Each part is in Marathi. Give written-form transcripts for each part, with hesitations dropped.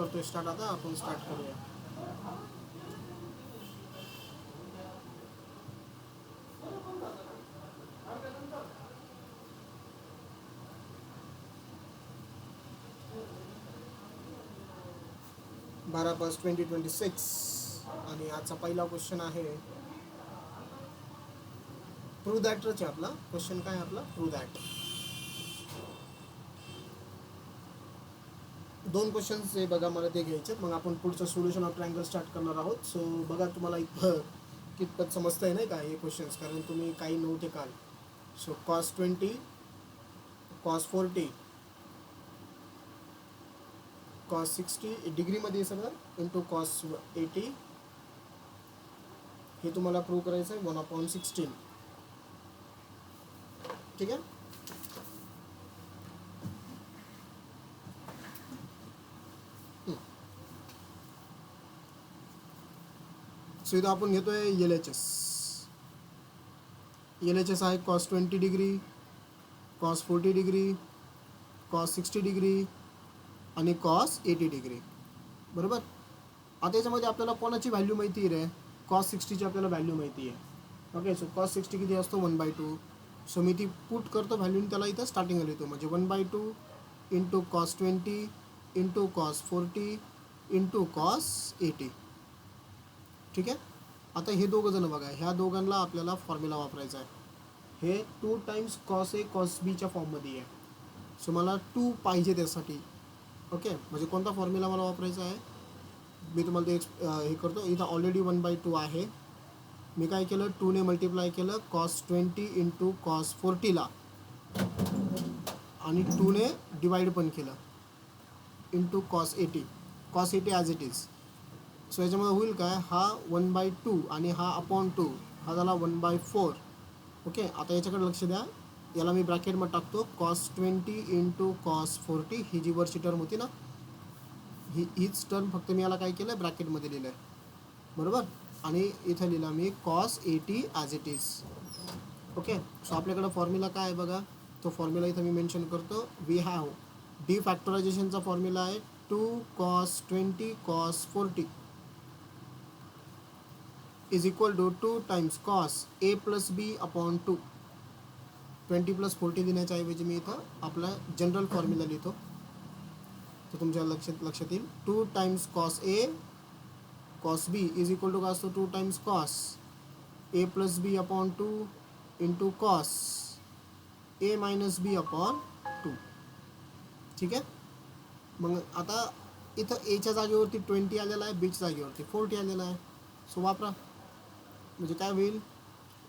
करतोय स्टार्ट. आता आपण स्टार्ट करूया. बारा 2026 आणि आजचा पहिला क्वेश्चन आहे ट्रू दॅटच आहे आपला क्वेश्चन. काय आपला ट्रू दॅट. दोन क्वेश्चन्स आहे बघा, मला ते घ्यायचे. मग आपण पुढचं सोल्युशन ऑफ ट्रायंगल स्टार्ट करणार आहोत. सो बघा तुम्हाला इथं कितपत समजतंय नाही का हे क्वेश्चन्स, कारण तुम्ही काही नव्हते काल. सो cos 20, cos 40, cos 60 डिग्रीमध्ये सगळं इंटू cos 80 हे तुम्हाला प्रूव्ह करायचं आहे 1/16. ठीक आहे. सो इथं आपण घेतोय LHS. LHS आहे cos 20 degree, cos 40 degree, cos 60 degree आणि cos 80 डिग्री. बरोबर. आता याच्यामध्ये आपल्याला कोणाची व्हॅल्यू माहिती आहे रे? cos 60ची आपल्याला व्हॅल्यू माहिती आहे. ओके. सो cos 60 किती असतो 1/2. सो मी ती पुट करतो व्हॅल्यू, त्याला इथं स्टार्टिंगला लिहितो. म्हणजे 1/2 into cos 20 into cos 40 into cos 80. ठीक आहे. आता हे दोघं जण बघा, ह्या दोघांना आपल्याला फॉर्म्युला वापरायचा आहे. हे 2 टाइम्स cos A cos Bच्या फॉर्ममध्ये आहे. सो मला 2 पाहिजे त्यासाठी. ओके. म्हणजे कोणता फॉर्म्युला मला वापरायचा आहे मी तुम्हाला ते हे करतो. इथं ऑलरेडी 1/2 आहे. मी काय केलं 2ने मल्टिप्लाय केलं cos 20 इंटू cos 40ला आणि 2ने डिवाइड पण केलं into cos 80 as it is. So याच्यामध्ये होईल काय, हा 1/2 आणि हा अपॉन 2 हा झाला 1/4. ओके. आता याच्याकडे लक्ष द्या. याला मी ब्रॅकेटमध्ये टाकतो cos 20 इंटू cos 40. ही जी वरची टर्म होती ना, हीच टर्म फक्त मी याला काय केलं ब्रॅकेटमध्ये लिहिलं आहे. बरोबर. आणि इथं लिहिला मी cos 80 as it is. Okay. So आपल्याकडं फॉर्म्युला काय आहे बघा, तो फॉर्म्युला इथं मी मेन्शन करतो. वी हॅव डी फॅक्टरायझेशनचा फॉर्म्युला आहे 2 cos 20 cos 40 is equal to 2 times cos A plus B upon 2. 20 plus 40 देण्याच्या ऐवजी मी इथं आपला जनरल फॉर्म्युला लिहितो, तर तुमच्या लक्षात येईल. 2 times cos A cos B is equal to काय असतो 2 times cos A plus B upon 2 into cos A minus B upon 2. ठीक आहे. मग आता इथं एच्या जागेवरती 20 आलेला आहे, बीच्या जागेवरती 40 आलेला आहे. सो वापरा. म्हणजे काय होईल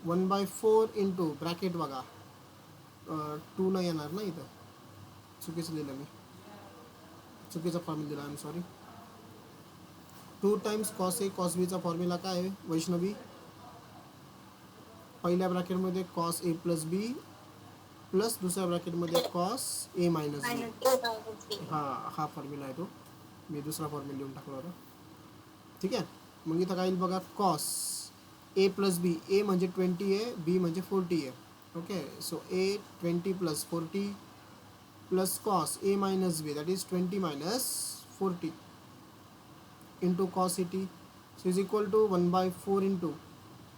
1/4 इंटू ब्रॅकेट बघा 2 न येणार ना, इथं चुकीचं लिहिलं मी, चुकीचा फॉर्म्युला दिला. I am sorry. 2 times cos A cos Bचा फॉर्म्युला काय आहे वैष्णवी? पहिल्या ब्रॅकेटमध्ये cos A plus B plus दुसऱ्या ब्रॅकेटमध्ये cos A मायनस B. हा फॉर्म्युला आहे तो. मी दुसरा फॉर्म्युला लिहून टाकला होता. ठीक आहे. मग इथं काय येईल बघा cos A plus B. A म्हणजे 20 आहे, B म्हणजे 40 आहे. Okay. So A 20 plus 40 plus cos A minus B that is 20 minus 40 into cos 80. So is equal to 1/4 into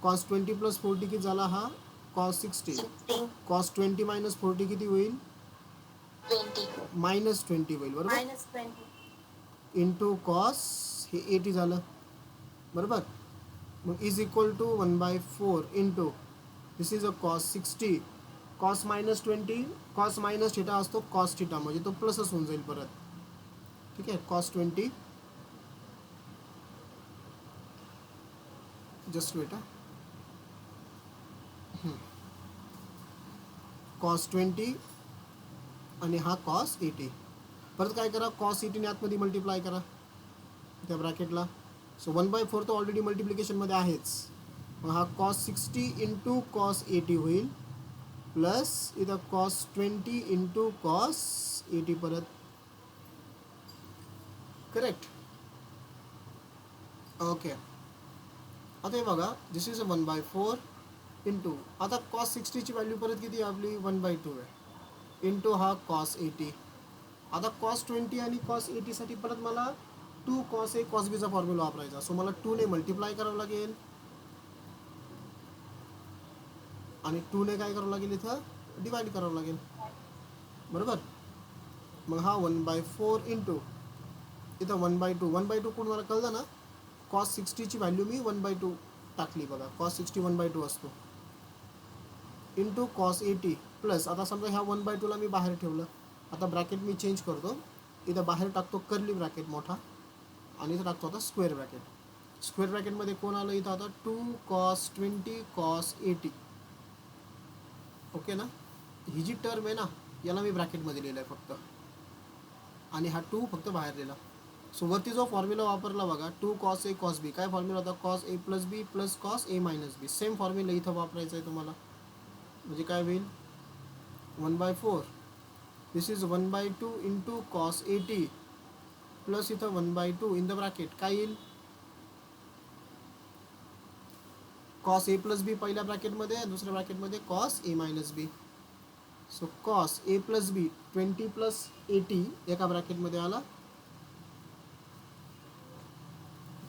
cos 20 plus 40 किती झाला हा cos 60. cos 20 मायनस 40 किती होईल मायनस 20 होईल. बरोबर. इंटू cos हे 80 झालं. बरोबर. मग is equal to 1/4 into this is a cos 60. cos minus 20 cos minus theta असतो cos थिटा, म्हणजे तो प्लसच होऊन जाईल परत. ठीक आहे. cos 20 जस्ट वेट cos 20 आणि हा cos 80. परत काय करा cos 80 ने आतमध्ये मल्टिप्लाय करा त्या ब्रॅकेटला. सो 1/4 तर ऑलरेडी मल्टिप्लिकेशनमध्ये आहेच. मग हा cos 60 इंटू cos 80 होईल प्लस इथं cos 20 इंटू cos 80 परत. करेक्ट. ओके. आता हे बघा दिस इज अ 1/4 इंटू आता cos 60ची व्हॅल्यू परत किती आपली 1/2 आहे इंटू हा cos 80. आता cos 20 आणि cos 80 साठी परत मला टू कॉस ए कॉस बीचा फॉर्म्युला वापरायचा. सो मला 2ने मल्टिप्लाय करावं लागेल आणि 2ने काय करावं लागेल इथं डिवाइड करावं लागेल. बरोबर. मग हा 1/4 इंटू इथं 1/2 1/2 कुठून मला कळलं ना. कॉस 60ची व्हॅल्यू मी 1/2 टाकली बघा. कॉस 60 1/2 असतो इंटू कॉस 80 प्लस. आता समजा ह्या 1/2ला मी बाहेर ठेवलं. आता ब्रॅकेट मी चेंज करतो. इथं बाहेर टाकतो कर्ली ब्रॅकेट मोठा आणि इथं टाकतो आता स्क्वेअर ब्रॅकेट. स्क्वेअर ब्रॅकेटमध्ये कोण आलं इथं आता 2 cos 20 cos 80. ओके ना. ही जी टर्म आहे ना याला मी ब्रॅकेटमध्ये लिहिलं आहे फक्त आणि हा 2 फक्त बाहेर लिहिला. सो वरती जो फॉर्म्युला वापरला बघा 2 cos a cos b. काय फॉर्म्युला होता cos a plus B plus cos a minus B. Same formula इथं वापरायचा आहे तुम्हाला. म्हणजे काय होईल 1/4 this is 1/2 into cos 80 plus इथं 1/2 इन द ब्रॅकेट काय येईल cos a प्लस बी पहिल्या ब्रॅकेटमध्ये दुसऱ्या ब्रॅकेटमध्ये cos a minus B. So cos a plus B 20 plus 80 एका ब्रॅकेटमध्ये आला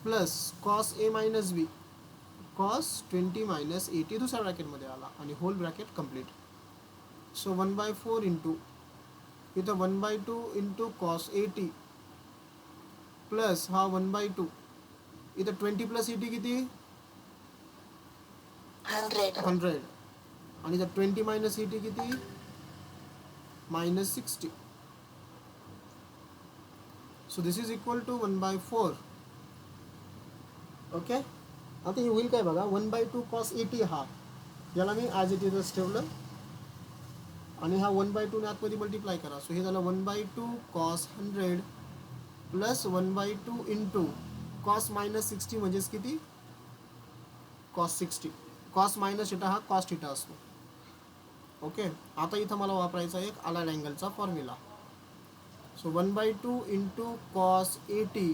plus cos a minus B cos 20 minus 80 दुसऱ्या ब्रॅकेटमध्ये आला आणि whole bracket complete. So 1/4 into इथं 1/2 इंटू cos 80 प्लस हा 1/2 इथं 20 प्लस 80 किती 100 आणि इथं 20 मायनस 80 किती -60. So this is equal to 1/4. Okay. आता हे होईल काय बघा 1/2 cos 80 हा याला मी ॲज इट इजच ठेवलं आणि हा 1/2 ने आतमध्ये मल्टिप्लाय करा. सो हे झालं 1/2 cos 100 plus 1/2 into cos minus 60 म्हणजेच किती cos 60. cos मायनस थिटा हा cos थिटा असतो. ओके. आता इथं मला वापरायचा एक अलाइड अँगलचा formula. So 1/2 into cos 80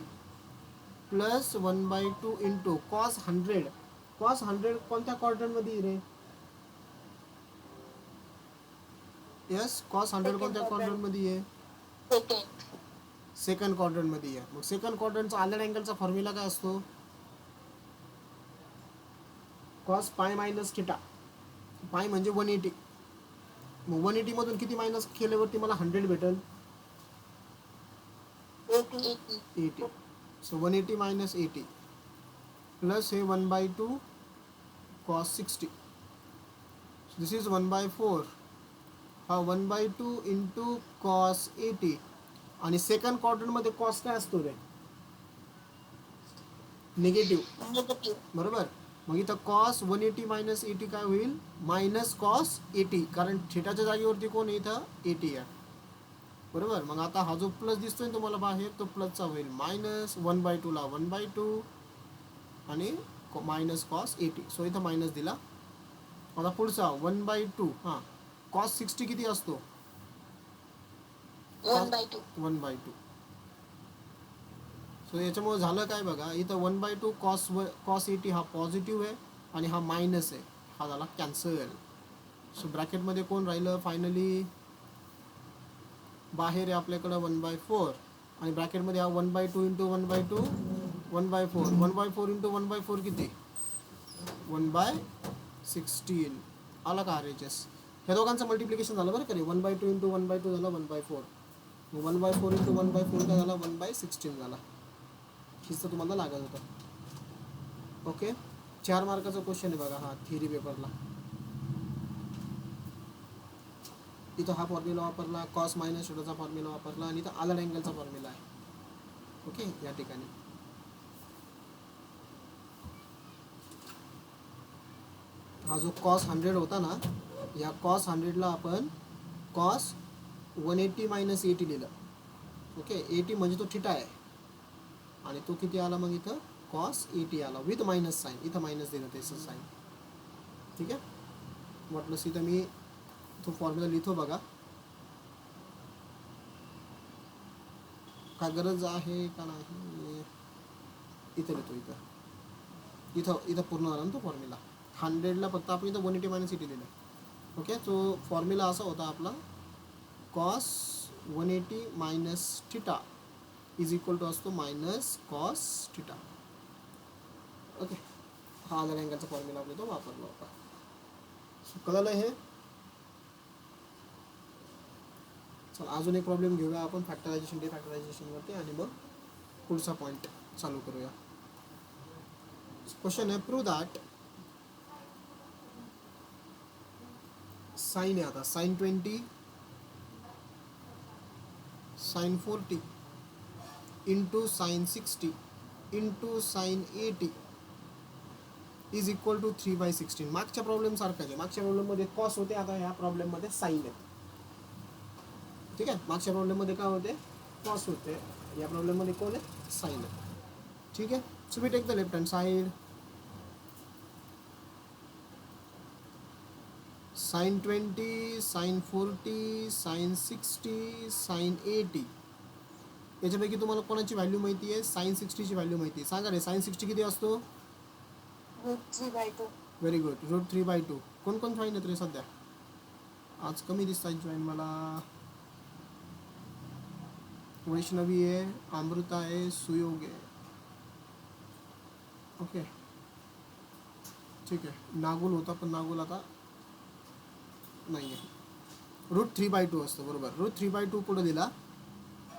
plus 1/2 into cos 100. cos 100 कोणत्या क्वाड्रंटमध्ये येईल रे. यस cos 100 कोणत्या क्वाड्रंटमध्ये आहे सेकंड क्वाड्रंटमध्ये आहे. मग सेकंड क्वाड्रंटचा अलाइड अँगलचा फॉर्म्युला काय असतो cos पाय मायनस थिटा. पाय म्हणजे 180. मग 180 मधून किती मायनस केल्यावरती मला 100 भेटेल 80. सो 180 मायनस 80 प्लस हे 1/2 cos 60. This is 1/4. हा 1/2 इंटू cos 80 आणि सेकंड क्वाड्रंटमध्ये कॉस काय असतो रे निगेटिव्ह. बरोबर. मग इथं cos 180 मायनस 80 काय होईल मायनस cos 80 कारण थिटाच्या जागेवरती कोण आहे इथं 80 आहे. बरोबर. मग आता हा जो प्लस दिसतोय ना तुम्हाला बाहेर तो प्लसचा होईल मायनस 1/2 ला 1/2 आणि मायनस cos 80. सो इथं मायनस दिला. आता पुढचा 1/2 हां cos 60 किती असतो 1/2. सो याच्यामुळे झालं काय बघा इथं 1/2 cos 80 हा पॉझिटिव्ह आहे आणि हा मायनस आहे. हा झाला कॅन्सल. सो ब्रॅकेटमध्ये कोण राहिलं फायनली बाहेर आहे आपल्याकडं 1/4 आणि ब्रॅकेटमध्ये हा 1/2 इंटू 1/2 1/4 1/4 इंटू 1/4 किती 1/16 आला का RHS. ह्या दोघांचं मल्टिप्लिकेशन झालं बरं का रे 1/2 इंटू 1/2 झालं 1/4. 1/4 इंटू 1/4 काय झाला 1/16 झाला. हीच तर तुम्हाला लागत होतं. ओके. 4 मार्काचा क्वेश्चन आहे बघा हा थिअरी पेपरला. इथं हा फॉर्म्युला वापरला cos मायनस थिटाचा फॉर्म्युला वापरला आणि इथं अलाइड अँगलचा फॉर्म्युला आहे. ओके. या ठिकाणी हा जो cos 100 होता ना या cos 100ला आपण cos 180 मायनस 80 लिहिलं. ओके. 80 म्हणजे तो थिटा आहे आणि तो किती आला मग इथं cos 80 आला विथ मायनस साईन. इथं मायनस दिलं त्याचं साईन. ठीक आहे. म्हटलं इथं मी तो फॉर्म्युला लिहितो बघा काय गरज आहे का नाही. इथं लिहितो इथं पूर्ण झाला ना तो फॉर्म्युला 100ला फक्त आपण इथं 180 मायनस 80 लिहिलं. ओके. तो फॉर्म्युला असा होता आपला cos 180 minus theta is equal to असतो मायनस कॉस थिटा. ओके, हा आधार अँगलचा फॉर्म्युला आपण तो वापरला होता. सो कळलं हे. चला अजून एक प्रॉब्लेम घेऊया आपण फॅक्टरायझेशन डिफॅक्टरायझेशनवरती आणि मग पुढचा पॉईंट चालू करूया. क्वेश्चन आहे प्रूव्ह दॅट साइन आहे आता sine 20 sine 40 into sine 60 into sine 80 is equal to 3/16. मागच्या प्रॉब्लेम सारखाच आहे. मागच्या प्रॉब्लेममध्ये कॉस होते, आता ह्या प्रॉब्लेममध्ये साइन आहे. ठीक आहे, मागच्या प्रॉब्लेममध्ये काय होते, कॉस होते, या प्रॉब्लेममध्ये कोण आहे, साइन आहे. ठीक आहे. So we take the left hand side. Sine 20 sine 40 sine 60 sine 80 याच्यापैकी तुम्हाला कोणाची व्हॅल्यू माहिती आहे, साइन 60 ची व्हॅल्यू माहिती आहे. सांगा रे, साइन 60 किती असतो, √3/2. Very good, √3/2. कोण कोण जॉईन आहेत रे सध्या, आज कमी दिसतात जॉईन मला. वैष्णवी आहे, अमृता आहे, सुयोग आहे. ओके ठीक आहे. नागुल होता पण नागुल आता नाही आहे. √3/2 असतं बरोबर. √3/2 पुढे दिला.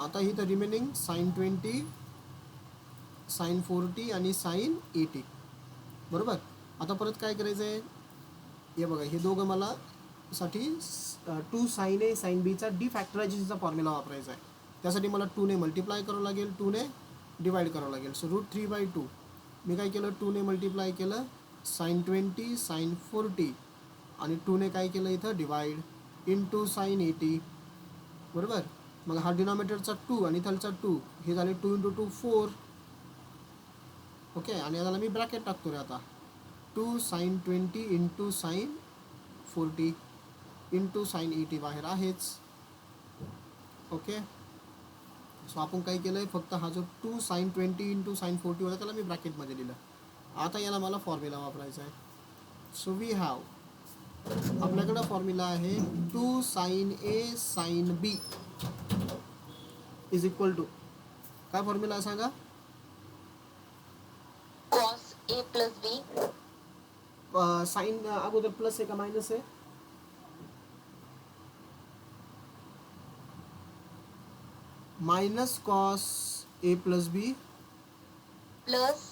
आता ही तर रिमेनिंग साइन 20 साइन 40 आणि साइन 80 बरोबर. आता परत काय करायचं आहे, हे बघा, हे दोघं मला साठी 2 साइन ए साइन बीचा डिफॅक्टरायझेशनचा फॉर्म्युला वापरायचा आहे. त्यासाठी मला 2 ने मल्टिप्लाय करावं लागेल, 2 ने डिवाइड करावं लागेल. सो √3/2 मी काय केलं, 2 ने मल्टिप्लाय केलं साइन 20 साइन 40 आणि 2 ने काय केलं इथं डिवाइड इंटू साइन 80 बरोबर. मग हा डिनॉमिनेटरचा 2 आणि इथलचा 2, हे झाले 2 × 2 4. ओके, आणि याला मी ब्रॅकेट टाकतो रे आता. 2 sine 20 into sine 40 into sine 80 बाहेर आहेच. ओके, सो आपण काय केलं आहे, फक्त हा जो 2 साइन 20 इंटू साइन 40 होता त्याला मी ब्रॅकेटमध्ये दिलं. आता याला मला फॉर्म्युला वापरायचा आहे. सो वी हॅव, आपल्याकडं फॉर्म्युला आहे 2 sine A sine B is equal to, काय फॉर्म्युला सांगा, cos A plus B. Sine अगोदर प्लस आहे का मायनस आहे, minus cos A plus B plus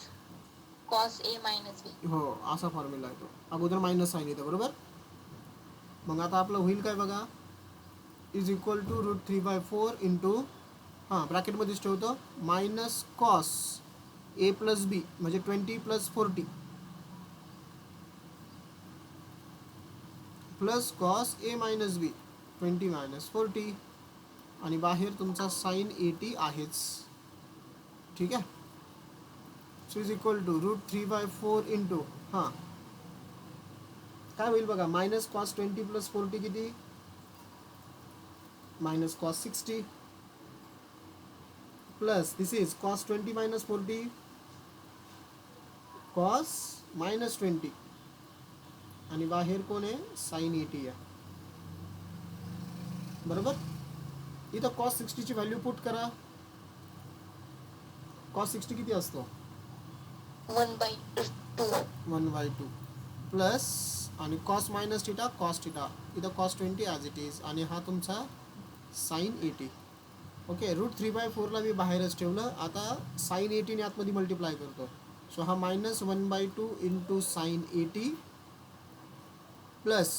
cos A minus B. हो, असा फॉर्म्युला आहे तो. अगोदर मायनस साइन येतं बरोबर. मग आता आपलं होईल काय बघा, इज इक्वल टू √3/4 इंटू, हां ब्रॅकेटमध्येच ठेवतो, मायनस कॉस ए प्लस बी म्हणजे 20 + 40 प्लस कॉस ए मायनस बी 20 - 40 आणि बाहेर तुमचा साइन 80 आहेच. ठीक आहे. So is equal to √3/4 into, हां काय होईल बघा, मायनस कॉस 20 + 40 किती, minus cos 60 plus this is cos 20 - 40 cos -20 आणि बाहेर कोण आहे, साइन 80 आहे बरोबर. इथं कॉस 60 ची व्हॅल्यू पुट करा. कॉस 60 किती असतो, 1/2. 1/2 प्लस आणि cos minus theta cos theta, इथं कॉस 20 ॲज इट इज आणि हा तुमचा साइन 80. ओके, √3/4 ला मी बाहेरच ठेवलं. आता साइन 80 ने आतमध्ये मल्टिप्लाय करतो. सो हा -1/2 into sine 80 plus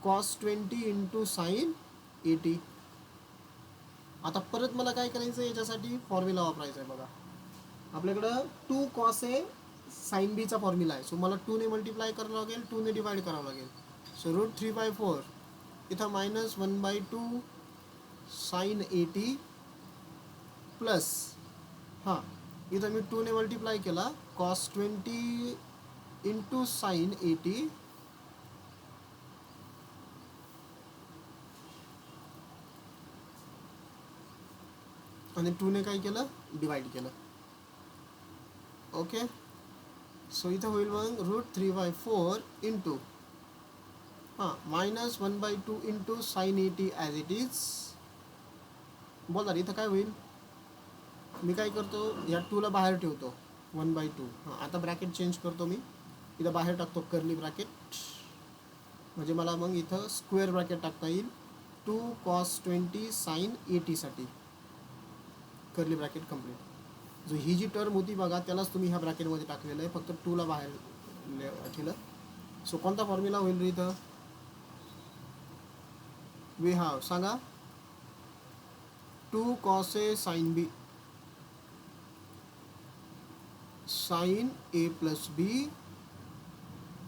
cos 20 into sine 80. आता परत मला काय करायचं आहे, याच्यासाठी फॉर्म्युला वापरायचा आहे बघा. आपल्याकडं 2 कॉस ए साइन बीचा फॉर्म्युला आहे. सो मला 2 ने मल्टिप्लाय करावं लागेल, 2 ने डिवाइड करावं लागेल. सो √3/4 इथं -1/2 साइन 80 प्लस, हां इथं मी 2 ने मल्टिप्लाय केला कॉस 20 इंटू साइन 80 आणि 2 ने काय केलं, डिवाइड केलं. ओके, सो इथं होईल मग √3/4 इंटू, हां -1/2 into sine 80 as it is. बोला इथं काय होईल, मी काय करतो, या 2ला बाहेर ठेवतो, 1/2. हां, आता ब्रॅकेट चेंज करतो मी, इथं बाहेर टाकतो कर्ली ब्रॅकेट, म्हणजे मला मग इथं स्क्वेअर ब्रॅकेट टाकता येईल 2 cos 20 sin 80 साठी. Curly bracket complete. जो ही जी टर्म होती बघा त्यालाच तुम्ही ह्या ब्रॅकेटमध्ये टाकलेलं आहे, फक्त 2ला बाहेर ठेवलं. सो कोणता फॉर्म्युला होईल रे इथं? वी हॅव, सांगा. 2 cos A sin B sin A plus B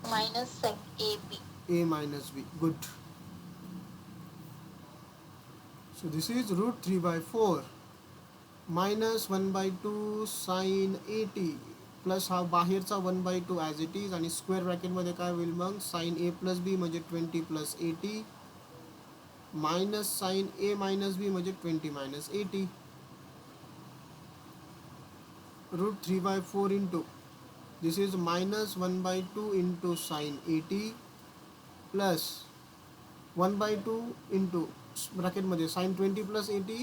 minus sin AB. A minus B. Good. So this is root 3/4 minus 1/2 sin 80 plus हा बाहेरचा 1/2 ॲज इट इज, आणि स्क्वेअर ब्रॅकेटमध्ये काय होईल मग, sin A plus B म्हणजे 20 plus 80 minus sin A minus B म्हणजे 20 minus 80. root 3/4 into this is minus 1/2 into sin 80 plus 1/2 into ब्रॅकेटमध्ये sin 20 plus 80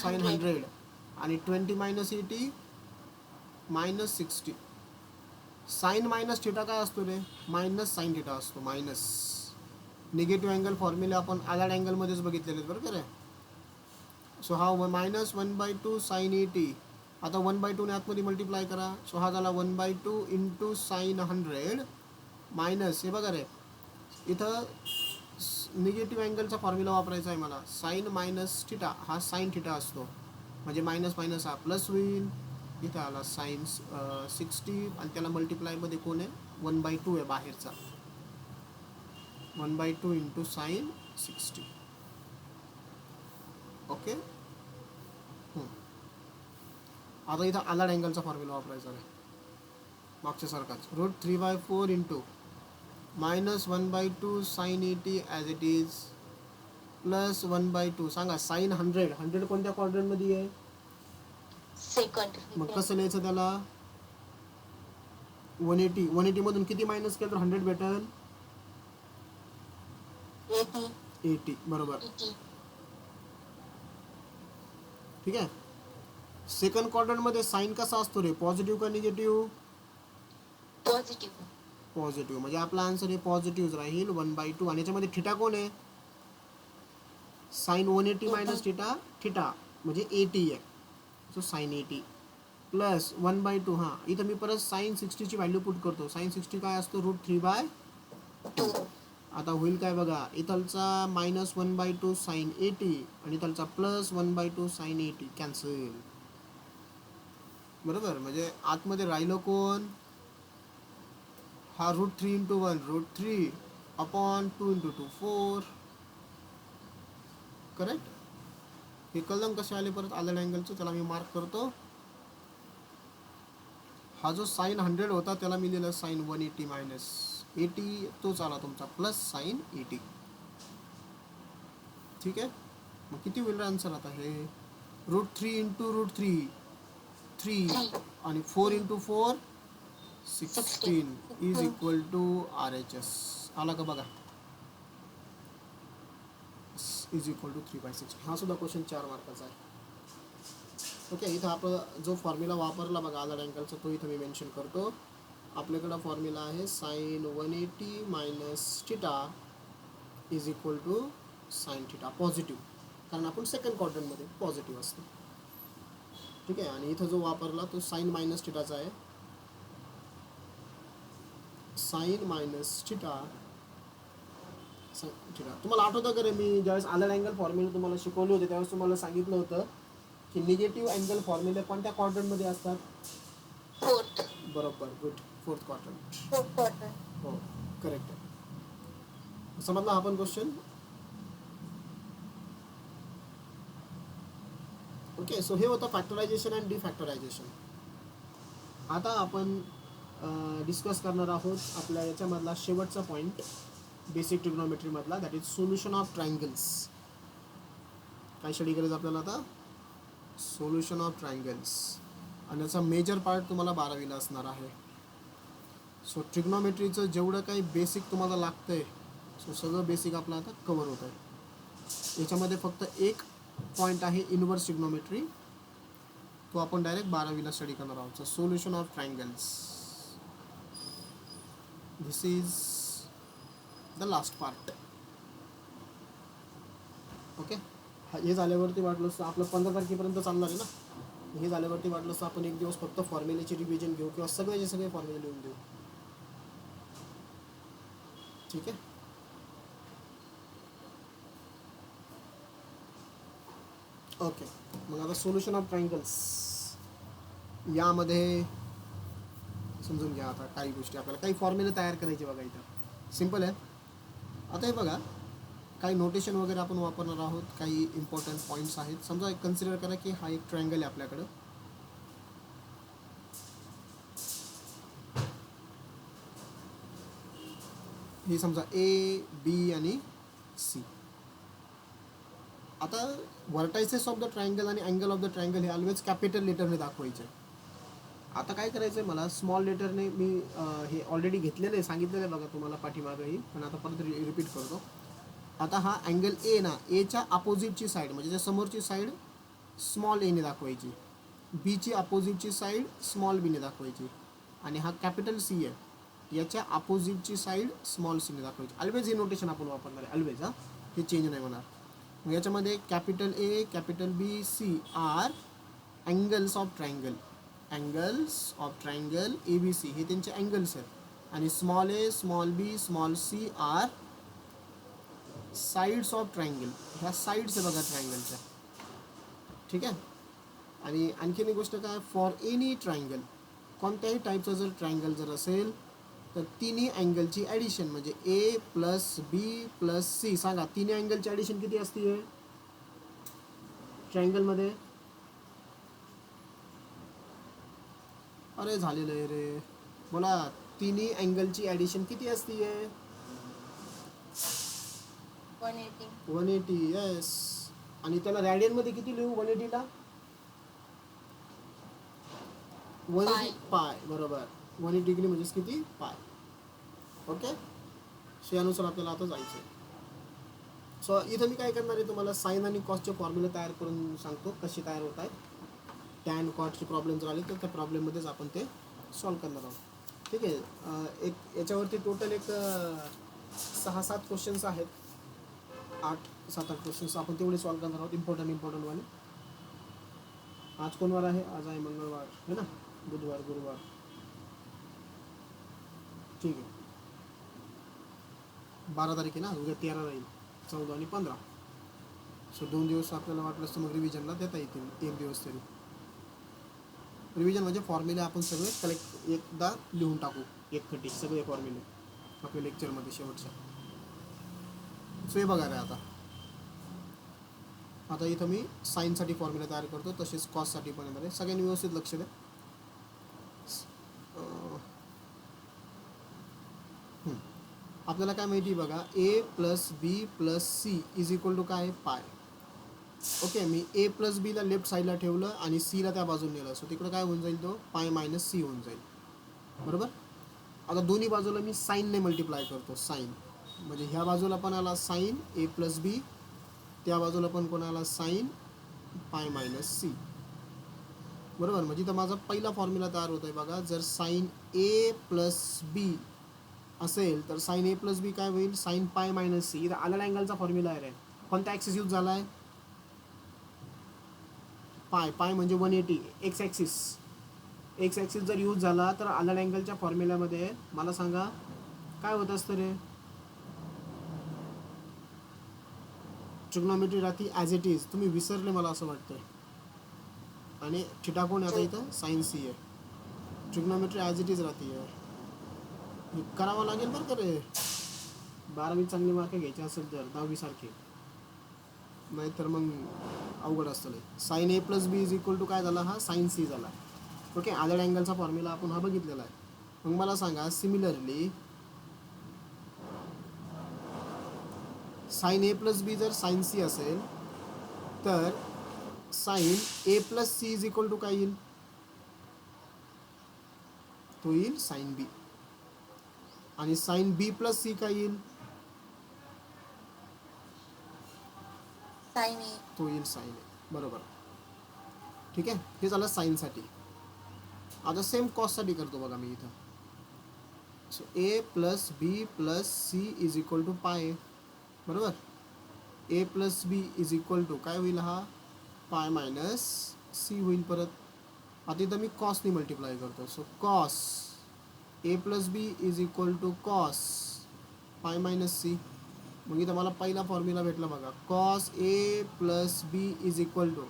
sin 100 आणि 20 minus 80 minus 60. Sine minus theta काय असतो रे, मायनस साइन थिटा असतो. मायनस निगेटिव्ह अँगल फॉर्म्युला आपण आलाड अँगलमध्येच बघितलेले आहेत बरोबर आहे. सो हा मायनस 1/2 sin 80, आता 1/2 ने आतमध्ये मल्टिप्लाय करा. सो हा झाला 1/2 इंटू साइन 100 मायनस, हे बघा रे इथं निगेटिव्ह अँगलचा फॉर्म्युला वापरायचा आहे मला. साइन मायनस थिटा हा साइन थिटा असतो, म्हणजे मायनस मायनस हा प्लस होईल. इथं आला साइन 60 आणि त्याला मल्टिप्लायमध्ये कोण आहे, 1/2 आहे बाहेरचा. 1/2 इंटू साइन 60. ओके. आता इथं आलाड अँगलचा फॉर्म्युला वापरायचा आहे मागच्या सारखाच. Root 3/4 into minus 1/2 sine 80 as it is plus 1/2. सांगा साइन 100 कोणत्या क्वाड्रंटमध्ये आहे, सेकंड. मग कसं लिहायचं त्याला, 180 मधून किती मायनस केलं तर 100 भेटेल, 80 बरोबर. ठीक आहे. सेकंड क्वाड्रंटमध्ये साइन कसा असतो रे, पॉझिटिव्ह का निगेटिव्ह, पॉझिटिव्ह. पॉझिटिव्ह, म्हणजे आपला आन्सर हे पॉझिटिव्ह राहील 1/2. आणि याच्यामध्ये थिटा कोण आहे, साइन 180 मायनस थिटा, थिटा म्हणजे 80 आहे. So sine 80 plus 1/2. हां, इथं मी परत साइन 60 ची व्हॅल्यू पुट करतो. साइन 60 काय असतो, रूट 3/2. आता होईल काय बघा, इथलचा मायनस 1/2 साइन 80 आणि इथलचा प्लस 1/2 साइन 80 कॅन्सल. बरोबर, म्हणजे आतमध्ये राहिलं कोण, हा root 3 into 1 root 3 upon 2 into 2 4. Correct. हे कलम कसे आले परत आलेल्या अँगलचं, त्याला मी मार्क करतो. हा जो साइन 100 होता त्याला मी लिहिलं साइन 180 मायनस 80, तोच आला तुमचा प्लस साइन 80. ठीक आहे. मग किती होईल आन्सर आता हे, रूट 3 इंटू रूट 3 3 आणि 4 into 4 16 is equal to RHS. आला का बघा, इज इक्वल टू 3/16. हा सुद्धा क्वेश्चन 4 मार्काचा आहे. ओके. इथं आपण जो फॉर्म्युला वापरला बघा आलाड अँगलचा, तो इथं मी मेन्शन करतो. आपल्याकडं फॉर्म्युला आहे sine 180 minus theta is equal to sine theta, positive, कारण आपण सेकंड क्वाड्रंटमध्ये पॉझिटिव्ह असतो. ठीक आहे. आणि इथं जो वापरला तो साइन मायनस थिटाचा आहे. Sine minus theta, theta. तुम्हाला आठवतं का रे, मी ज्यावेळेस आलाड अँगल फॉर्म्युला तुम्हाला शिकवले होते त्यावेळेस तुम्हाला सांगितलं होतं की निगेटिव्ह अँगल फॉर्म्युले कोणत्या क्वाड्रंटमध्ये असतात, फोर्थ. बरोबर. Good. Fourth quadrant. Fourth quarter. हो, करेक्ट आहे. समजला आपण क्वेश्चन. ओके. सो हे होतं फॅक्टरायझेशन अँड डिफॅक्टरायझेशन. आता आपण डिस्कस करणार आहोत आपल्या याच्यामधला शेवटचा पॉईंट बेसिक ट्रिग्नोमेट्रीमधला, that is solution of triangles. काय स्टडी करायचं आपल्याला आता, सोल्युशन ऑफ ट्रायंगल्स. आणि याचा मेजर पार्ट तुम्हाला 12वीला असणार आहे. सो ट्रिग्नोमेट्रीचं जेवढं काही बेसिक तुम्हाला लागतं आहे, सो सगळं बेसिक आपलं आता कवर होत आहे. याच्यामध्ये फक्त एक पॉईंट आहे इनवर्स ट्रिग्नोमेट्री, तो आपण डायरेक्ट 12वीला स्टडी करणार आहोत. Solution of triangles. This is the last part. Okay. हे झाल्यावरती वाटलं तर आपलं 15 तारखेपर्यंत चालणार आहे ना. हे झाल्यावरती वाटलं तर आपण एक दिवस फक्त फॉर्म्युलेची रिव्हिजन घेऊ किंवा सगळेचे सगळे फॉर्म्युले लिहून देऊ. ठीक आहे. ओके. मग आता सोल्युशन ऑफ ट्रायंगल्स यामध्ये समजून घ्या. आता काही गोष्टी आपल्याला काही फॉर्म्युले तयार करायचे बघा. इथं सिम्पल आहे. आता हे बघा, काही नोटेशन वगैरे आपण वापरणार आहोत. काही इम्पॉर्टंट पॉईंट्स आहेत. समजा एक कन्सिडर करा की हा एक ट्रायंगल आहे आपल्याकडं. हे समजा ए बी आणि सी. आता व्हर्टायसेस ऑफ द ट्रायंगल आणि अँगल ऑफ द ट्रायंगल हे ऑलवेज कॅपिटल लेटरने दाखवायचे. आता काय करायचं आहे मला, स्मॉल लेटरने मी हे ऑलरेडी घेतलेलं आहे, सांगितलेलं आहे बघा तुम्हाला पाठीमागंही, पण आता परत रिपीट करतो. आता हा अँगल ए ना, एच्या अपोजिटची साईड म्हणजे त्या समोरची साईड स्मॉल एने दाखवायची, बीची अपोजिटची साईड स्मॉल बीने दाखवायची, आणि हा कॅपिटल सी आहे, याच्या अपोजिटची साईड स्मॉल सीने दाखवायची. ऑलवेज हे नोटेशन आपण वापरणार आहे, ऑलवेज. हे चेंज नाही होणार. मग याच्यामध्ये capital A, capital B, C are angles of triangle. Angles of triangle A B C हे त्यांचे अँगल्स आहेत. आणि small A, small B, small C are sides of triangle. ह्या साईड्स आहे बघा ट्रायंगलच्या. ठीक आहे. आणि आणखीन एक गोष्ट काय, फॉर एनी ट्रायंगल, कोणत्याही टाईपचं जर ट्रायंगल जर असेल तर तिन्ही अँगलची ॲडिशन म्हणजे ए प्लस बी प्लस सी. सांगा तिन्ही अँगलची ॲडिशन किती असते ट्रायंगलमध्ये? अरे झालेलं आहे रे, बोला. तिन्ही अँगलची ॲडिशन किती असते? 180. 180. येस. आणि त्याला रॅडियनमध्ये किती लिहू 180ला? 180 पाय. बरोबर. 180 डिग्री म्हणजेच किती? पाय. ओके. सो यानुसार आपल्याला आता जायचं आहे. सो इथं मी काय करणार आहे, तुम्हाला साईन आणि कॉसचे फॉर्म्युले तयार करून सांगतो कसे तयार होत आहेत. टॅन कॉटचे प्रॉब्लेम जर आले तर त्या प्रॉब्लेममध्येच आपण ते सॉल्व करणार आहोत. ठीक आहे. एक याच्यावरती टोटल एक 6-7 क्वेश्चन्स आहेत. 8-7-8 क्वेश्चन्स आपण तेवढे सॉल्व करणार आहोत, इम्पॉर्टंटवाले. आज कोणवार आहे? आज आहे मंगळवार, है ना? बुधवार, गुरुवार. ठीक आहे. 12 तारीख आहे ना, उद्या 13 राहील, 14 आणि 15. सो 2 दिवस आपल्याला वाटलं असतं मग रिव्हिजनला देता येतील, 1 दिवस तरी. रिव्हिजन म्हणजे फॉर्म्युले आपण सगळे कलेक्ट एकदा लिहून टाकू, एकखटी सगळे फॉर्म्युले आपल्या लेक्चरमध्ये शेवटच्या. सो हे बघा रे, आता इथं मी साईनसाठी फॉर्म्युला तयार करतो, तसेच कॉससाठी पण येणार आहे. सगळ्यांनी व्यवस्थित लक्ष द्या. आपल्याला काय माहिती बघा, A plus B plus C is equal to काय? पाय. ओके. मी ए प्लस बीला लेफ्ट साईडला ठेवलं आणि सीला त्या बाजूला नेलं, सो तिकडं काय होऊन जाईल? तो पाय मायनस सी होऊन जाईल. बरोबर. आता दोन्ही बाजूला मी साईनने मल्टिप्लाय करतो. साईन म्हणजे ह्या बाजूला पण आला साईन ए प्लस बी, त्या बाजूला पण कोणाला साईन पाय मायनस सी. बरोबर. म्हणजे तर माझा पहिला फॉर्म्युला तयार होत आहे बघा. जर साईन ए प्लस बी असेल तर साईन ए प्लस बी काय होईल? Sine pi minus C. इथं आलेला अँगलचा फॉर्म्युला आहे रे. कोणता ॲक्सिस यूज झाला आहे? पाय. पाय म्हणजे 180. एक्स ॲक्सिस जर यूज झाला तर आलेला अँगलच्या फॉर्म्युल्यामध्ये मला सांगा काय होत असतं रे? ट्रिग्नॉमेट्री राहती ॲज इट इज. तुम्ही विसरले मला असं वाटतं. आणि थिटा कोण आता इथं? साईन सी आहे. ट्रिग्नॉमेट्री ॲज इट इज राहती आहे. करावं लागेल बरं का रे, 12वीत चांगले मार्क घ्यायचे असेल तर, 10वी सारखे. नाहीतर मग अवघड असतं. Sine A plus B is equal to काय झाला? हा साईन सी झाला. ओके. आदर अँगलचा फॉर्म्युला आपण हा बघितलेला आहे. मग मला सांगा similarly sine A plus B जर साईन सी असेल तर sine A plus C is equal to काय येईल? तो येईल साईन बी. आणि साईन बी प्लस सी काय येईल? साइन ए. तो येईल साईन ए. बरोबर. ठीक आहे, हे झालं साईनसाठी. आता सेम कॉससाठी करतो बघा मी इथं. So A plus B plus C is equal to pi, बरोबर. A plus B is equal to काय होईल, हा पाय मायनस सी होईल परत. आता इथं मी कॉसनी मल्टिप्लाय करतो. So cos A plus B is equal to cos pi minus C. मग इथं मला पहिला फॉर्म्युला भेटला बघा, cos A plus B is equal to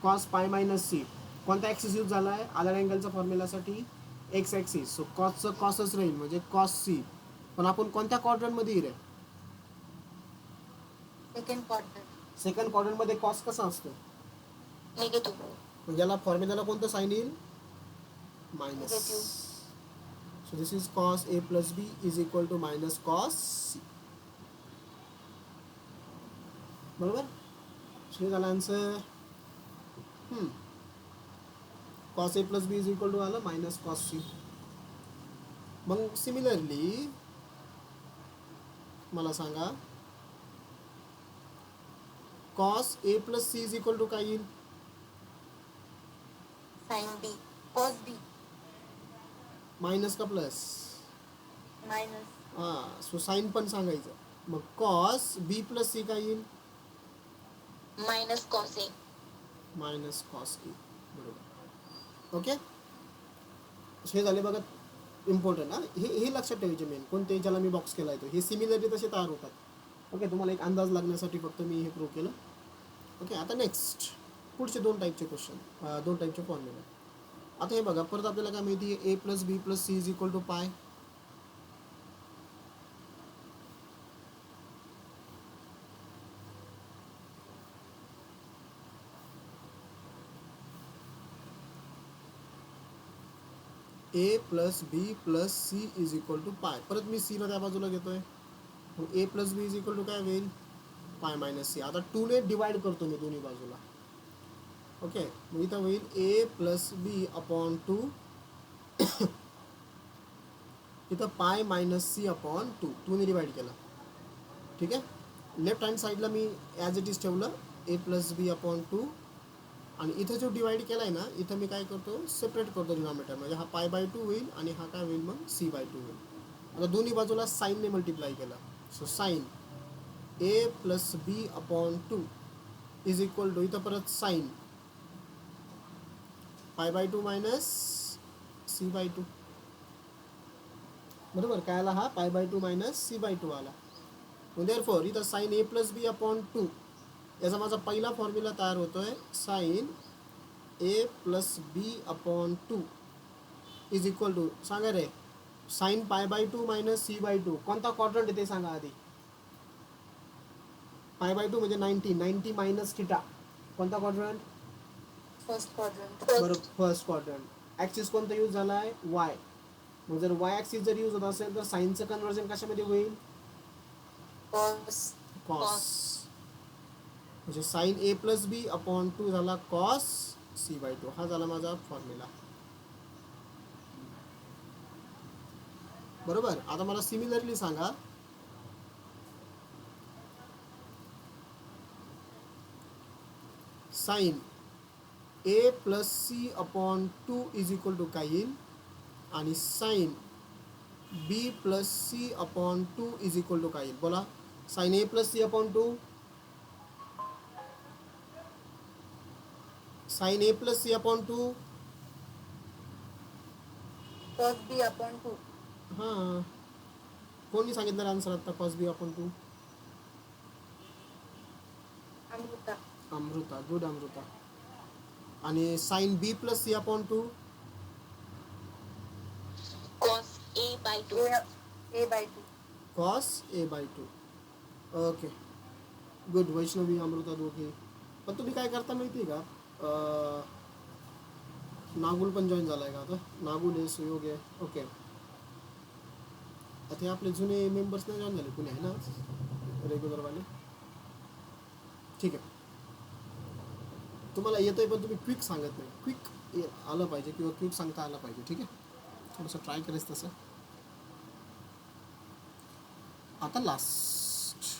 cos pi minus C. कोणता ॲक्सिस यूज झाला आहे आदर अँगलच्या फॉर्म्युलासाठी, एक्स ॲक्सिस. सो कॉसचं कॉसच राहील म्हणजे कॉस सी. पण आपण कोणत्या क्वाड्रंटमध्ये येईल, सेकंड क्वाड्रंट. सेकंड क्वाड्रंटमध्ये कॉस कसा असतो, निगेटिव्ह. म्हणजे याला फॉर्म्युलाला कोणतं साईन येईल, minus. Negative. So this is cos A plus B is equal to minus cos C, बरोबर. सो हे झालं answer. Cos A plus B is equal to आलं मायनस कॉस सी. मग सिमिलरली मला सांगा, cos A plus C is equal to काय येईल, sine B. Cos B minus का प्लस, मायनस हां. सो साईन पण सांगायचं. मग कॉस बी प्लस सी काय येईल, मायनस कॉस ए. मायनस कॉस ए, बरोबर. ओके, हे झाले बघा इम्पॉर्टंट. हां, हे लक्षात ठेवायचे मेन कोणते, ज्याला मी बॉक्स केला आहे तो, हे सिमिलरली तसे तयार होतात. ओके, तुम्हाला एक अंदाज लागण्यासाठी फक्त मी हे प्रूव्ह केलं. ओके, आता नेक्स्ट पुढचे दोन टाईपचे क्वेश्चन, दोन टाईपचे फॉर्म्युला. आता हे बघा, परत आपल्याला काय माहिती आहे, A plus B plus C is equal to pi. A plus B plus C is equal to pi. परत मी सीला त्या बाजूला घेतोय. मग A plus B is equal to काय होईल, पाय मायनस सी. आता 2ने डिवाइड करतो मी दोन्ही बाजूला. ओके, मग इथं होईल ए प्लस बी अपॉन 2 इथं पाय मायनस सी अपॉन 2ने डिवाइड केलं. ठीक आहे, लेफ्ट हँड साईडला मी ॲज इट इज ठेवलं ए प्लस बी अपॉन 2. आणि इथं जो डिवाइड केला आहे ना, इथं मी काय करतो, सेपरेट करतो डिनॉमिनेटर. म्हणजे हा पाय बाय 2 होईल आणि हा काय होईल मग सी बाय 2 होईल. आता दोन्ही बाजूला साईनने मल्टिप्लाय केलं. So sine A plus B upon 2 is equal to इथं परत sine pi by 2 minus C by 2, बरोबर. काय आला, हा पाय बाय 2 मायनस सी बाय 2 आला. देअरफॉर इथं sine A plus B upon 2 याचा माझा पहिला फॉर्म्युला तयार होतोय, sine A plus B upon 2 is equal to, सांगा रे, sine pi by 2 minus C by 2 कोणता क्वाड्रंट आहे ते सांगा आधी. पाय बाय 2 म्हणजे 90 मायनस थिटा, कोणता क्वाड्रंट, फर्स्ट क्वाड्रंट. बरोबर, फर्स्ट क्वाड्रंट. ॲक्सिस कोणता यूज झाला आहे, वाय. मग जर वाय ॲक्सिस जर यूज होत असेल तर साईनचं कन्व्हर्जन कशामध्ये होईल, कॉस. कॉस. म्हणजे sine A plus B upon 2 झाला कॉस सी बाय 2. हा झाला माझा फॉर्म्युला, बरोबर. आता मला सिमिलरली सांगा, sine A plus C upon 2 is equal to काय येईल, आणि sine B plus C upon 2 is equal to काय येईल, बोला. Sine A plus C upon 2, sine A plus C upon 2, cos B upon 2. हां. कोणी सांगितलं आन्सर आता, cos B upon 2, Amrita. Amrita, good Amrita. आणि sine B plus C upon 2, cos A by 2. A by 2. Cos A by 2. Okay, good. Vaishnavi Amrita दोघे. पण तुम्ही काय करता माहिती आहे का, नागुल पण जॉईन झाला आहे का आता, नागुल आहे, सुयोग आहे. ओके, आता हे आपले जुने मेंबर्स नाही जॉईन झाले, कुणी आहे ना रेग्युलरवाले. ठीक आहे, तुम्हाला येतं आहे पण तुम्ही क्विक सांगत नाही. क्विक आलं पाहिजे किंवा क्विक सांगता आलं पाहिजे. ठीक आहे, थोडंसं ट्राय करायचं तसं. आता लास्ट,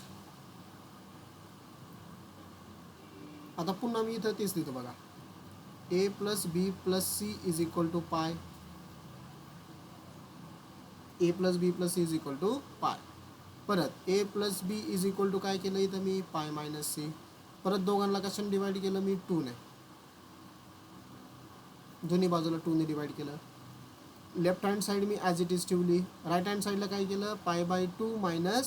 आता पुन्हा मी इथं तेच लिहितो बघा, A plus B plus C is equal to pi. A plus B plus C is equal to pi. परत A plus B is equal to काय केलं इथं मी पाय मायनस सी. परत दोघांना कशाने डिवाइड केलं मी 2ने. दोन्ही बाजूला 2ने डिवाइड केलं. Left hand side me as it is ठेवली. राईट हँड साईडला काय केलं पाय बाय 2 मायनस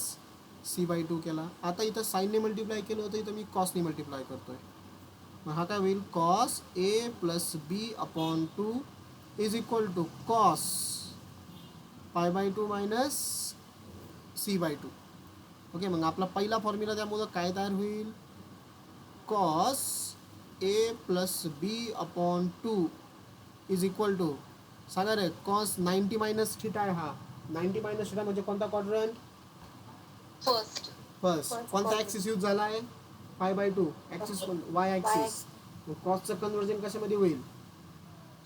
सी बाय 2 केला. आता इथं साईनने मल्टिप्लाय केलं होतं इथं मी कॉसने मल्टिप्लाय करतोय. मग हा काय होईल cos A plus B upon 2 is equal to cos pi by 2 minus C by 2. Okay, मग आपला पहिला फॉर्म्युला त्यामुळं काय तयार होईल cos A plus B upon 2 is equal to सांगा रे कॉस 90 मायनस थिटा आहे हा. 90 मायनस थिटा म्हणजे कोणता क्वाड्रंट फर्स्ट. फर्स्ट. कोणता ॲक्सिस यूज झाला आहे pi by 2 axis Y axis. कॉसचं कन्वर्जन कशामध्ये होईल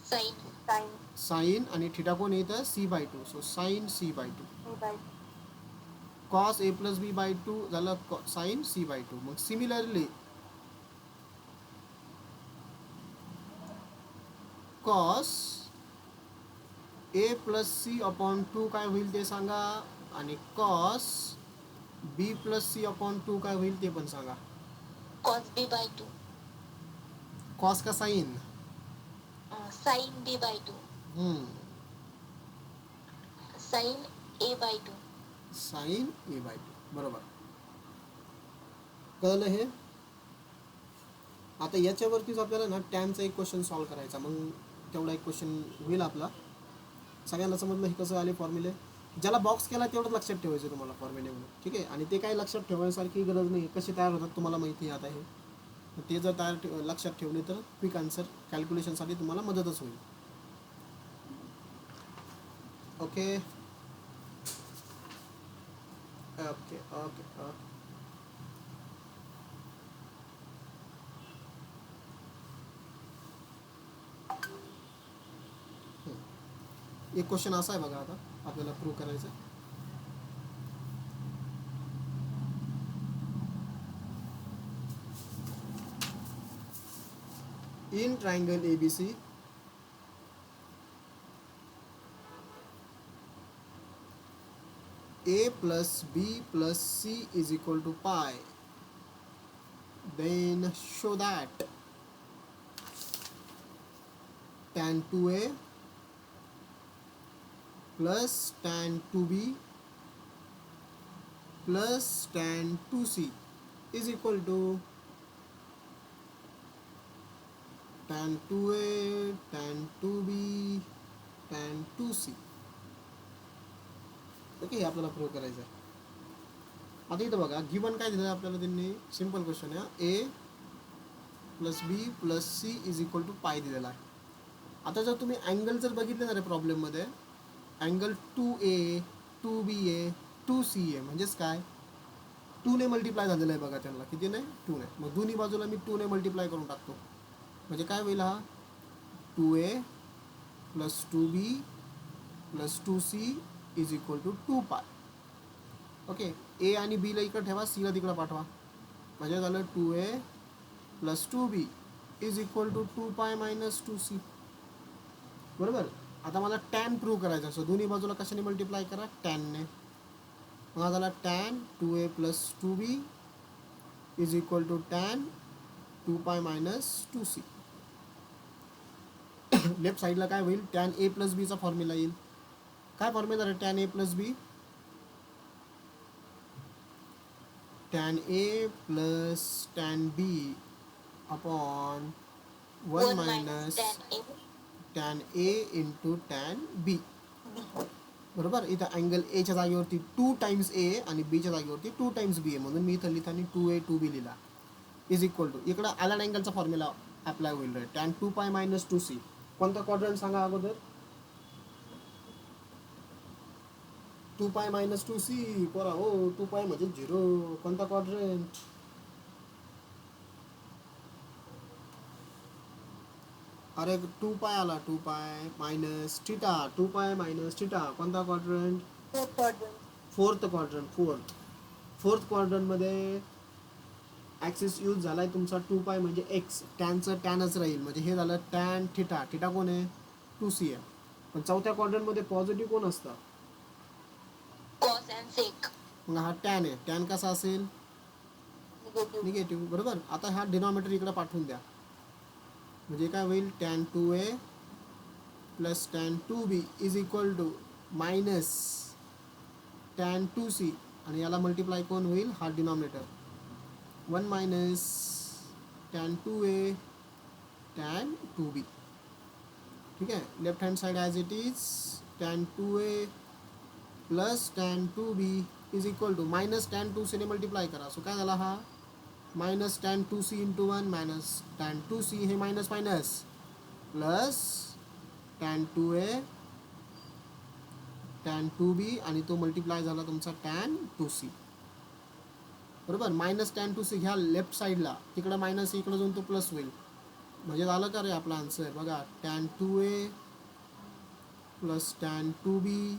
साइन. साइन आणि थिटा कोण येतं C by 2. So sine C by 2. Cos A plus B by 2 झालं साइन सी बाय 2. मग similarly cos A plus C upon 2 काय होईल ते सांगा आणि cos B plus C upon 2 काय होईल ते पण सांगा. Cos B by 2. कॉस का sign sine B by 2. Sine A by 2. Sine A by 2. बरोबर कळलं हे. आता याच्यावरतीच आपल्याला ना टॅनचा एक क्वेश्चन सॉल्व करायचा. मग तेवढा एक क्वेश्चन होईल आपला. सगळ्यांना समजलं हे कसं आले फॉर्म्युले. ज्याला बॉक्स केला तेवढंच लक्षात ठेवायचं तुम्हाला फॉर्म्युले म्हणून. ठीक आहे, आणि ते काही लक्षात ठेवण्यासारखी गरज नाही. कसे तयार होतात तुम्हाला माहिती आहे आता हे. ते जर लक्षात ठेवले तर क्विक आन्सर कॅल्क्युलेशनसाठी तुम्हाला मदतच होईल. Okay okay okay okay. एक क्वेश्चन असा आहे बघा आता आपल्याला प्रूव्ह करायचं. In triangle ABC A plus B plus C is equal to pi, then show that tan 2A plus tan 2B plus tan 2C is equal to tan 2A tan 2B tan 2C. Okay, हे आपल्याला प्रूव्ह करायचं आहे. आता इथं बघा गिवन काय दिलं आपल्याला त्यांनी सिम्पल क्वेश्चन आहे A plus B plus C is equal to pi दिलेला आहे. आता जर तुम्ही अँगल जर बघितले ना रे प्रॉब्लेममध्ये अँगल 2A 2BA 2CA म्हणजेच काय 2ने मल्टिप्लाय झालेलं आहे बघा त्यांना. किती नाही 2ने. मग दोन्ही बाजूला मी 2ने मल्टिप्लाय करून टाकतो. म्हणजे काय होईल हा 2A plus 2B plus 2C is equal to 2 pi. Okay, ए आणि बीला इकडं ठेवा सीला तिकडं पाठवा. म्हणजे झालं 2A plus 2B is equal to 2 pi minus 2C. बरोबर. आता मला टॅन प्रूव्ह करायचं असं दोन्ही बाजूला कशाने मल्टिप्लाय करा टॅनने. मग झाला tan 2A plus 2B is equal to tan 2 pi minus 2C. Left साईडला काय होईल टॅन ए प्लस बीचा फॉर्म्युला येईल. काय फॉर्म्युला आहे tan A plus B tan A plus tan B upon 1 minus tan A into tan B. बरोबर. इथं अँगल एच्या जागेवरती 2 टाइम्स ए आणि बीच्या जागेवरती 2 टाइम्स बी आहे म्हणून मी इथं लिहिताना 2A 2B लिहिला इज इक्वल टू इकडं आला अँगलचा फॉर्म्युला अप्लाय होईल टॅन 2 पाय मायनस 2C. कोणता क्वाड्रंट सांगा अगोदर 2 पाय मायनस 2C पोरा हो 2 पाय म्हणजे 0. कोणता क्वाड्रंट अरे 2 पाय आला 2 pi minus theta 2 pi minus theta. कोणता क्वाड्रंट फोर्थ क्वाड्रंट. फोर्थ क्वाड्रंटमध्ये ॲक्सिस यूज झालाय तुमचा 2 पाय म्हणजे एक्स, टॅनचं टॅनच राहील म्हणजे हे झालं टॅन थिटा. थिटा कोण आहे? 2c आहे. पण चौथ्या क्वाड्रंटमध्ये पॉझिटिव्ह कोण असतं? कॉस अँड सेक. मग हा टॅन आहे. टॅन कसा असेल? निगेटिव्ह. निगेटिव्ह. बरोबर. आता हा डिनॉमिनेटर इकडे पाठवून द्या म्हणजे काय होईल? Tan 2a plus tan 2b is equal to minus tan 2c आणि याला मल्टिप्लाय कोण होईल? हा denominator. 1 minus tan 2a tan 2b. ठीक आहे. Left hand side as it is tan 2a plus tan 2b is equal to minus tan 2c ने मल्टिप्लाय करा. सो काय झाला हा? Minus tan 2c into 1 minus tan 2c हे minus minus plus tan 2a tan 2b आणि तो मल्टिप्लाय झाला तुमचा टॅन 2c. बरोबर. मायनस टॅन 2c घ्या लेफ्ट साईडला, तिकडं मायनस इकडं जाऊन तो प्लस होईल म्हणजे झालं का रे आपला आन्सर? बघा tan 2a plus tan 2b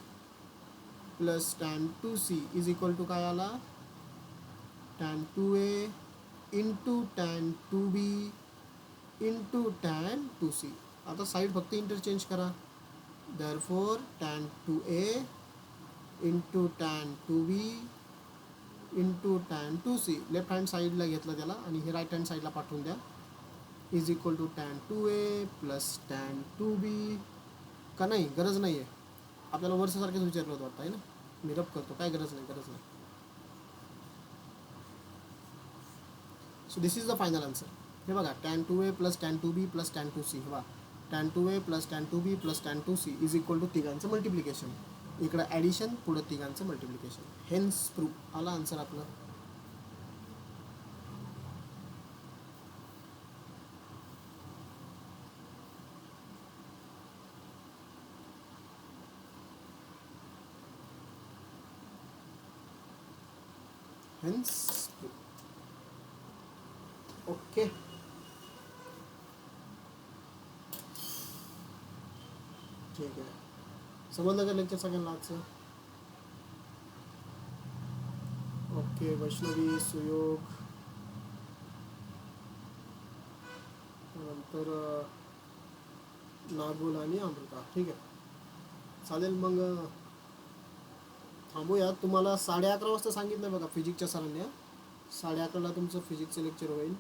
plus tan 2c is equal to काय आला? Tan 2a into tan 2b into tan 2c. आता साईड फक्त इंटरचेंज करा. Therefore tan 2a into tan 2b into tan 2c left hand साईडला घेतलं त्याला आणि हे राईट हँड साईडला पाठवून द्या. Is equal to tan 2a plus tan 2b. का नाही? गरज नाही आहे. आपल्याला वर्षासारखंच विचारलं होतं वाटतं आहे ना. मी रब करतो. काय गरज नाही, गरज नाही. So this is the final answer. हे बघा tan 2a plus tan 2b plus tan 2c. हे बघा tan 2a plus tan 2b plus tan 2c is equal to तिघांचं मल्टिप्लिकेशन. इकडं ॲडिशन, पुढं तिघांचं मल्टिप्लिकेशन. हेन्स प्रूफ आला आन्सर आपलं. Hence proof. ओके. ठीक आहे. समजलं का लेक्चर सगळ्यांना आजचं? ओके. वैष्णवी, सुयोग, नंतर नागुल आणि अमृता. ठीक आहे. चालेल मग थांबूया. तुम्हाला 11:30 वाजता सांगितलं बघा फिजिक्सच्या सरांनी. 11:30ला तुमचं फिजिक्सचं लेक्चर होईल.